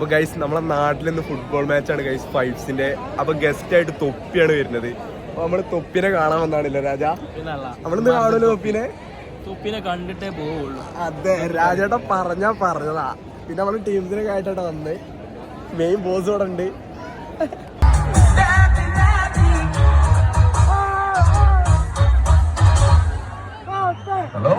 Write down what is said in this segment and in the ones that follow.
അപ്പൊ ഗൈസ് നമ്മളെ നാട്ടിൽ നിന്ന് ഫുട്ബോൾ മാച്ചാണ് ഗൈസ് ഫൈവ്സിന്റെ. അപ്പൊ ഗസ്റ്റ് ആയിട്ട് തൊപ്പിയാണ് വരുന്നത്. അപ്പൊ നമ്മള് തൊപ്പിനെ കാണാൻ വന്നാണല്ലോ രാജ. നമ്മളിന്ന് കാണുമല്ലോ തൊപ്പിനെ കണ്ടിട്ടേ പോവുള്ളൂ. അതെ രാജേട്ട പറഞ്ഞതാ. പിന്നെ നമ്മള് ടീംസിനൊക്കെ ആയിട്ടാ വന്ന്. മെയിൻ ബോസ് ഇവിടെ ഉണ്ട്. ഹലോ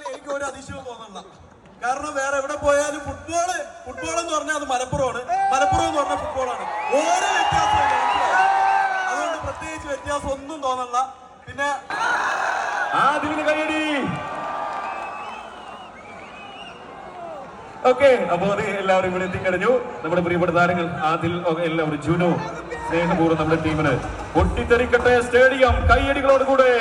എനിക്ക് ഒരു അതിശയവും തോന്നണ്ട. കാരണം വേറെ എവിടെ പോയാലും ഫുട്ബോൾ എന്ന് പറഞ്ഞാൽ അത് മലപ്പുറമാണ്. മലപ്പുറം എന്ന് പറഞ്ഞാൽ ഫുട്ബോളാണ്. ഓരോ വ്യത്യാസമില്ല. അതുകൊണ്ട് പ്രത്യേകിച്ച് വ്യത്യാസം ഒന്നും തോന്നണ്ട. പിന്നെ ആദിലിന് കൈയടി. ഓക്കെ, അപ്പൊ അത് എല്ലാവരും ഇവിടെ എത്തിക്കഴിഞ്ഞു. നമ്മുടെ പ്രിയപ്പെട്ട താരങ്ങൾ ആദിൽ എല്ലാവരും ജുനു സ്നേഹപൂർവ്വം നമ്മുടെ ടീമിന് പൊട്ടിത്തെറിക്കട്ടെ സ്റ്റേഡിയം കൈയടികളോട് കൂടെ.